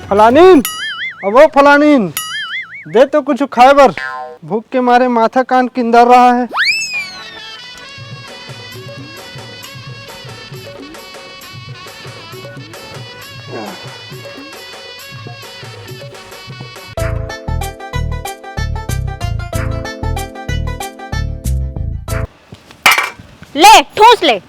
फलानीन, अब वो फलानीन दे तो कुछ खाए बर, भूख के मारे माथा कान किंदर रहा है। ले ठूस ले।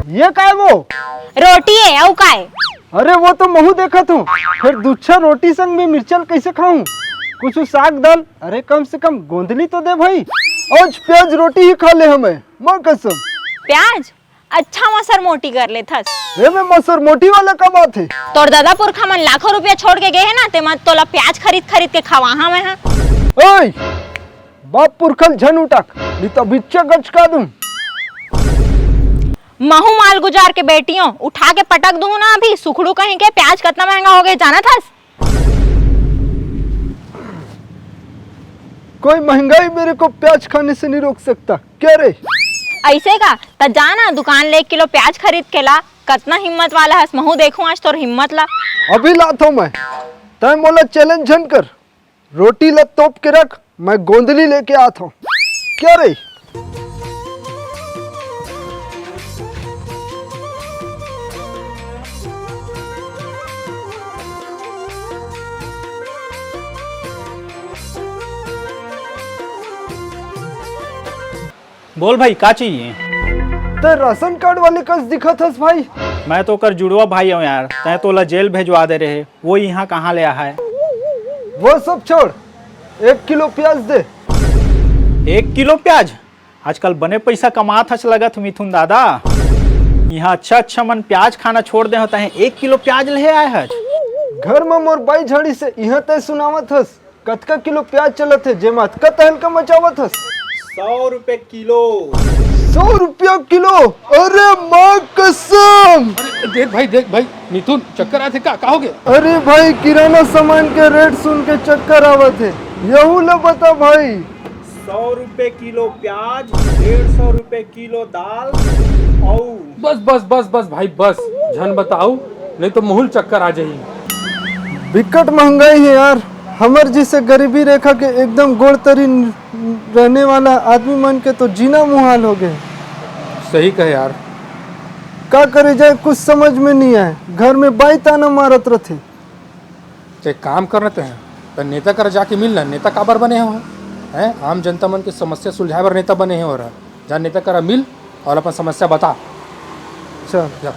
ये का है वो? रोटी है औ का है? अरे वो तो महू देखा तू, फिर दूसरा रोटी संग में मिर्चल कैसे खाऊं? कुछ साग दाल, अरे कम से कम गोंदली तो दे भाई। आज प्याज रोटी ही खा ले हमें, माँ कसम। प्याज अच्छा मसर मोटी कर ले थस। रे में मसर मोटी वाला का बात है? तोर दादा पुरखा मन लाखों रुपया छोड़ के गए है ना, ते मत तोला प्याज खरीद खरीद के खावा हाँ मैं हाँ। ओए बाप पुरखल झन उटक, नहीं तो बिच्चे गचका दूं। महू माल गुजार के बेटियों उठा के पटक दूं ना अभी, सुखड़ू कहीं के प्याज कितना महंगा हो गया जाना था? कोई महंगाई मेरे को प्याज खाने से नहीं रोक सकता क्या रे? ऐसे का त जाना दुकान ले 1 किलो प्याज खरीद के ला। कितना हिम्मत वाला हस, महू देखूं आज तोर हिम्मत ला। अभी लाता हूं मैं, तय मोला चैलेंज झन कर। रोटी ला तोप के रख, मैं गोंदली लेके आता हूं क्या रे? बोल भाई का चाहिए? ते राशन कार्ड वाले कस दिखत हस भाई? मैं तो कर जुड़वा भाई हूँ यार, तय तोला जेल भेजवा दे रहे, वो यहाँ कहाँ ले आया है? वो सब छोड़, 1 किलो प्याज दे। 1 किलो प्याज? आजकल बने पैसा कमात हस लगत मिथुन दादा। यहाँ अच्छा अच्छा मन प्याज खाना छोड़ दे होता है, 1 किलो प्याज ले आए है। घर में मोर बाई झड़ी से यहाँ तय सुनावत हस कतका किलो प्याज चलत है, जेमा का तहल का मचावत हस। 100 रुपए किलो। 100 रुपया किलो? अरे माँ कसम। अरे देख भाई मिथुन चक्कर आते का हो गया? अरे भाई किराना सामान के रेट सुन के चक्कर आवत है, यहू ला बता भाई। 100 रुपए किलो प्याज, 150 रुपए किलो दाल। बस भाई बस, झन बताओ नहीं तो मुहुल चक्कर आ जाएगी। विकट महंगाई है यार, हमर जिसे गरीबी रेखा के एकदम गोड़ तरी रहने वाला आदमी मन के तो जीना मुहाल हो गए। सही कहे यार। का करे जाए कुछ समझ में नहीं आए, घर में बाई ताना मारत रहते। एक काम कर रहे हैं तो नेता कर जाके मिलना, नेता काबर बने हो हैं? आम जनता मन की समस्या सुलझाए बर नेता बने हैं। और जहाँ नेता करा मिल और अपन समस्या बता। चल जा।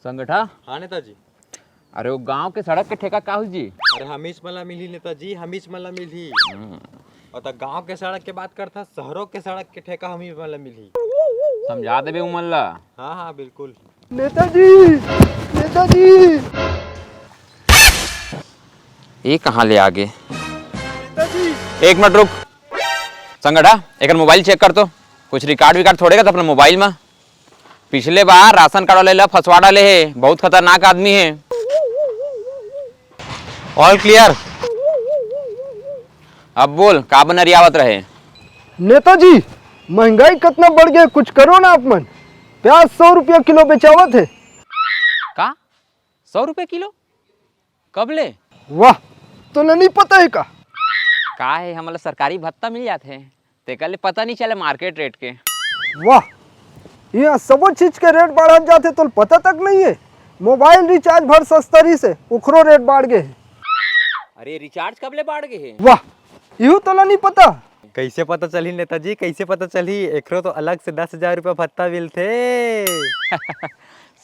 संगठा। हाँ नेताजी। अरे वो गांव के सड़क के ठेका का जी? अरे हमीश मला मिली नेताजी, हमीश मला मिली। और तो गांव के सड़क के बात करता, शहरों के सड़क के ठेका हमीश मला मिली। समझा देबे उमन ला। हाँ बिल्कुल। नेताजी ये कहाँ ले आगे? नेताजी 1 मिनट रुक। संगठा एक मोबाइल चेक कर, तो कुछ रिकॉर्ड विकार्ड थोड़ेगा तो अपने मोबाइल में। पिछले बार राशन कार्ड वाले ला फंसवा डाले है, बहुत खतरनाक आदमी है। All clear. अब बोल का बनरियावत रहे? नेताजी महंगाई कितना बढ़ गया, कुछ करो ना आप मन। प्याज 100 रुपया किलो बेचावत है। का 100 रुपए किलो? कब ले? वाह, तो नहीं पता है का है हमारा सरकारी भत्ता मिल जाते हैं, तेकले पता नहीं चले मार्केट रेट के। वाह, यहाँ सब चीज के रेट बढ़ जाते तो पता तक नहीं है। मोबाइल रिचार्ज भर सस्तरी से उखरो रेट बढ़ गए है। अरे रिचार्ज कब ले बढ़ गए है? वाह, यूँ तो नहीं पता। कैसे पता चली नेताजी, कैसे पता चली? एकरो तो अलग से 10,000 रुपया भत्ता मिलते।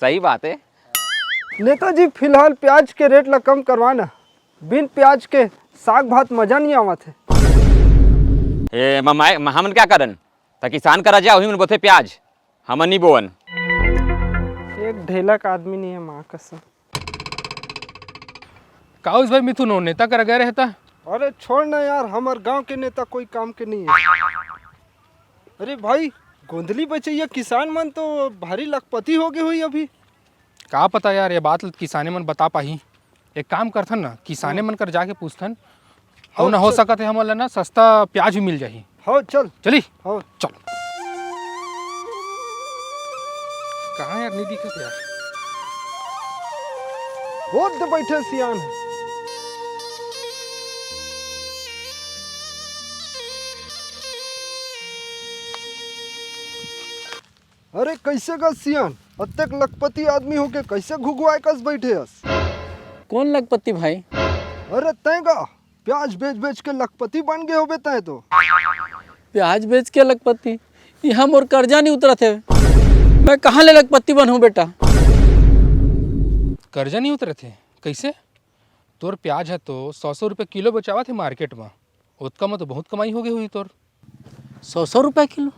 सही बात है नेताजी फिलहाल प्याज के रेट ला कम करवाना, बिन प्याज के साग भात मजा नहीं आवत है। हमन क्या करन ता किसान करा जा वही मन बोथे प्याज, हमन नहीं बोवन। एक ढेलक आदमी नहीं है माँ कसम। काउस भाई मिथुन हो नेता कर गए रहता। अरे छोड़ ना यार, हमारे गांव के नेता कोई काम के नहीं है। अरे भाई गोंदली बचैया किसान मन तो भारी लखपति हो गए हुई अभी। का पता यार, ये बात किसाने मन बता पाही। एक काम करथन ना, किसाने मन कर जाके पूछथन और ना हो सकत है हमन ला ना सस्ता प्याज भी मिल जाही। हाँ चल। चली हाँ चल। कहाँ यार नहीं दिखत यार। वो तो बैठे सियान है। अरे कैसे गा सियान, अत्यक लखपति आदमी होके कैसे घुघुआए कस बैठे हस? कौन लखपति भाई? अरे तय गा प्याज बेच बेच के लखपति बन गए होबे तय तो। प्याज बेच के लखपति? यहाँ मोर कर्जा नहीं उतरा थे, मैं कहाँ ले लखपति बनूं बेटा? कर्जा नहीं उतरे थे कैसे? तोर प्याज है तो 100 रुपये किलो बेचावा थे मार्केट में, उतका में तो बहुत कमाई हो गई हुई तोर। 100 रुपये किलो?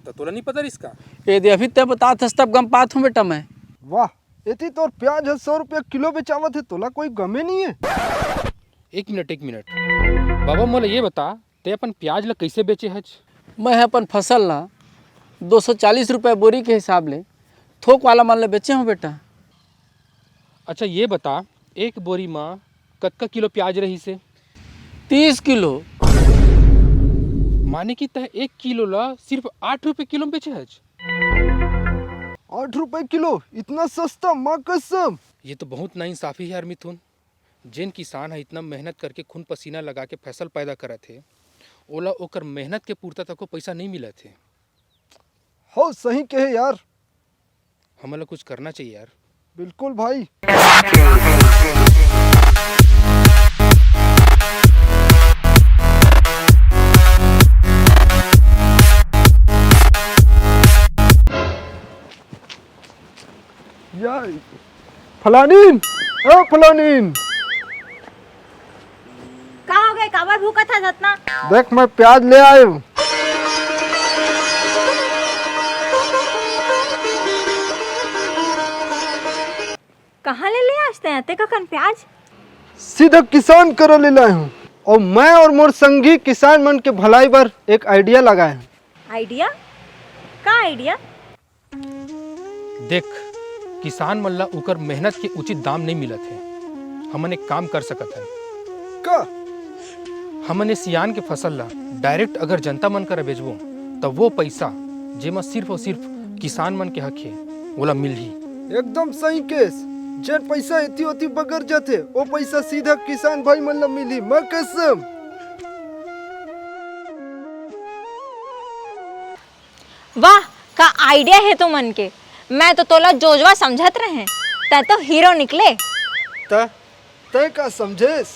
तो तोरा नहीं पता इसका? यदि अभी तय बता था तब गम पात हूँ बेटा मैं। वाह, इतनी तोर प्याज है 100 रुपया किलो बेचावत है, तोला कोई गमे नहीं है? एक मिनट बाबा मोला ये बता, ते अपन प्याज ला कैसे बेचे हज? मैं अपन फसल ना 240 रुपये बोरी के हिसाब ले थोक वाला मान ले बेचे हूँ बेटा। अच्छा ये बता, एक बोरी में कतका किलो प्याज रही से? 30 किलो। माने कि तह 1 किलो ला सिर्फ 8 रुपये किलो में बेचे हज? 8 रुपए किलो? इतना सस्ता? माँ कसम। ये तो बहुत नाइंसाफी है यार मिथुन। जिन किसान है इतना मेहनत करके खून पसीना लगा के फसल पैदा करे थे, ओला ओकर मेहनत के पूर्ता तक को पैसा नहीं मिला थे। हो सही कहे यार। हमें कुछ करना चाहिए यार। बिल्कुल भाई। यार फलानीन, ओ फलानीन, का हो गए? काबर भूखा था जितना? देख मैं प्याज ले आया हूँ। कहाँ ले आते हैं ते ककन प्याज? सीधा किसान करो ले लाया हूँ, और मैं और मोर संगी किसान मन के भलाई पर एक आइडिया लगाए हूँ। आइडिया? का आइडिया? देख, किसान मन ला ओकर मेहनत के उचित दाम नहीं मिलत है। हमन एक काम कर सकत हन। का? हमन सियान के फसल ला डायरेक्ट अगर जनता मन करा बेचबो तब वो पैसा जेमा सिर्फ और सिर्फ किसान मन के हक है ओला मिल ही। एकदम सही केस। जे पैसा इति होती बगर जाते, वो पैसा सीधा किसान भाई मन ला मिली। मैं कसम। वाह, का आइडिया है तो मन के। मैं तो तोला जोजवा समझत रहे, तै तो हीरो निकले। तय का समझेस?